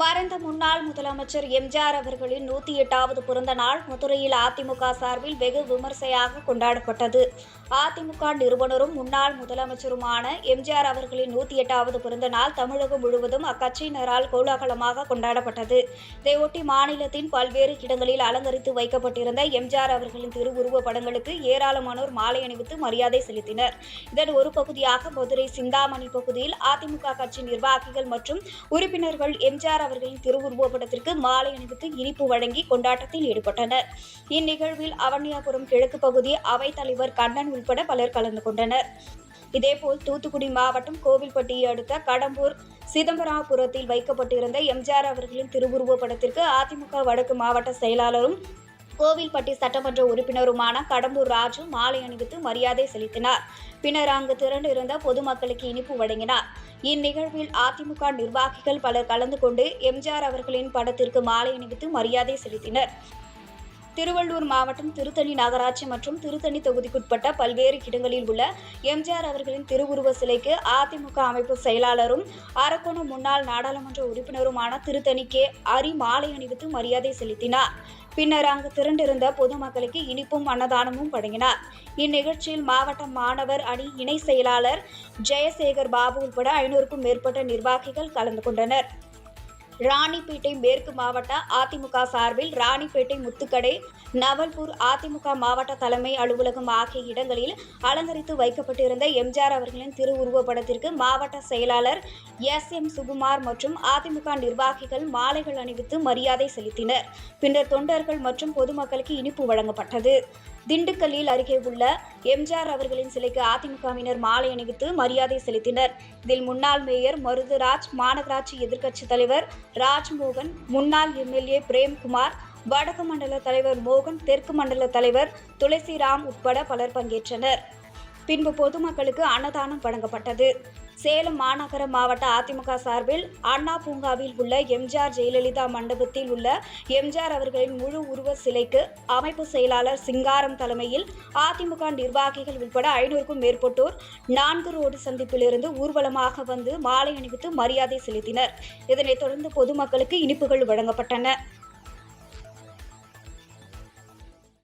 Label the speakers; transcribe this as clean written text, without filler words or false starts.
Speaker 1: மறைந்த முன்னாள் முதலமைச்சர் எம்ஜிஆர் அவர்களின் 108வது பிறந்த நாள் மதுரையில் அதிமுக சார்பில் வெகு விமர்சையாக கொண்டாடப்பட்டது. அதிமுக நிறுவனரும் முன்னாள் முதலமைச்சருமான எம்ஜிஆர் அவர்களின் 108வது பிறந்த நாள் தமிழகம் முழுவதும் அக்கட்சியினரால் கோலாகலமாக கொண்டாடப்பட்டது. இதையொட்டி மாநிலத்தின் பல்வேறு இடங்களில் அலங்கரித்து வைக்கப்பட்டிருந்த எம்ஜிஆர் அவர்களின் திருவுருவ படங்களுக்கு ஏராளமானோர் மாலை அணிவித்து மரியாதை செலுத்தினர். இதன் ஒரு பகுதியாக மதுரை சிந்தாமணி பகுதியில் அதிமுக கட்சி நிர்வாகிகள் மற்றும் உறுப்பினர்கள் எம்ஜிஆர் அவர்களின் திருவுருவப் படத்திற்கு மாலை அணிவித்து இனிப்பு வழங்கி கொண்டாட்டத்தில் ஈடுபட்டனர். இந்நிகழ்வில் அவனியாபுரம் கிழக்கு பகுதி அவைத் தலைவர் கண்ணன் உள்பட பலர் கலந்து கொண்டனர். இதேபோல் தூத்துக்குடி மாவட்டம் கோவில்பட்டியை அடுத்த கடம்பூர் சிதம்பராபுரத்தில் வைக்கப்பட்டிருந்த எம்ஜிஆர் அவர்களின் திருவுருவப் படத்திற்கு அதிமுக வடக்கு மாவட்ட செயலாளரும் கோவில்பட்டி சட்டமன்ற உறுப்பினருமான கடம்பூர் ராஜு மாலை அணிவித்து மரியாதை செலுத்தினார். பின்னர் அங்கு திரண்டிருந்த பொதுமக்களுக்கு இனிப்பு வழங்கினார். இந்நிகழ்வில் அதிமுக நிர்வாகிகள் பலர் கலந்து கொண்டு எம்ஜிஆர் அவர்களின் படத்திற்கு மாலை அணிவித்து மரியாதை செலுத்தினர். திருவள்ளூர் மாவட்டம் திருத்தணி நகராட்சி மற்றும் திருத்தணி தொகுதிக்குட்பட்ட பல்வேறு இடங்களில் உள்ள எம்ஜிஆர் அவர்களின் திருவுருவ சிலைக்கு அதிமுக அமைப்பு செயலாளரும் அரக்கோணம் முன்னாள் நாடாளுமன்ற உறுப்பினருமான திருத்தணி கே. அரி மாலை அணிவித்து மரியாதை செலுத்தினார். பின்னர் அங்கு திரண்டிருந்த பொதுமக்களுக்கு இனிப்பும் அன்னதானமும் வழங்கினார். இந்நிகழ்ச்சியில் மாவட்ட மாணவர் அணி இணை செயலாளர் ஜெயசேகர் பாபு உட்பட 500க்கும் மேற்பட்ட நிர்வாகிகள் கலந்து கொண்டனர். ராணிப்பேட்டை மேற்கு மாவட்ட அதிமுக சார்பில் ராணிப்பேட்டை முத்துக்கடை, நவல்பூர் அதிமுக மாவட்ட தலைமை அலுவலகம் ஆகிய இடங்களில் அலங்கரித்து வைக்கப்பட்டிருந்த எம்ஜிஆர் அவர்களின் திருவுருவப் படத்திற்கு மாவட்ட செயலாளர் எஸ்.எம். சுகுமார் மற்றும் அதிமுக நிர்வாகிகள் மாலைகள் அணிவித்து மரியாதை செலுத்தினர். பின்னர் தொண்டர்கள் மற்றும் பொதுமக்களுக்கு இனிப்பு வழங்கப்பட்டது. திண்டுக்கல்லில் அருகே உள்ள எம்ஜிஆர் அவர்களின் சிலைக்கு அதிமுகவினர் மாலை அணிவித்து மரியாதை செலுத்தினர். இதில் முன்னாள் மேயர் மருதுராஜ், மாநகராட்சி எதிர்க்கட்சித் தலைவர் ராஜ்மோகன், முன்னாள் எம்எல்ஏ பிரேம்குமார், வடக்கு மண்டல தலைவர் மோகன், தெற்கு மண்டல தலைவர் துளசிராம் உட்பட பலர் பங்கேற்றனர். பின்பு பொதுமக்களுக்கு அன்னதானம் வழங்கப்பட்டது. சேலம் மாநகர மாவட்ட அதிமுக சார்பில் அண்ணா பூங்காவில் உள்ள எம்ஜிஆர் ஜெயலலிதா மண்டபத்தில் உள்ள எம்ஜிஆர் அவர்களின் முழு உருவ சிலைக்கு அமைப்பு செயலாளர் சிங்காரம் தலைமையில் அதிமுக நிர்வாகிகள் உட்பட 500க்கும் மேற்பட்டோர் 4 ரோடு சந்திப்பிலிருந்து ஊர்வலமாக வந்து மாலை அணிவித்து மரியாதை செலுத்தினர். இதனைத் தொடர்ந்து பொதுமக்களுக்கு இனிப்புகள் வழங்கப்பட்டன.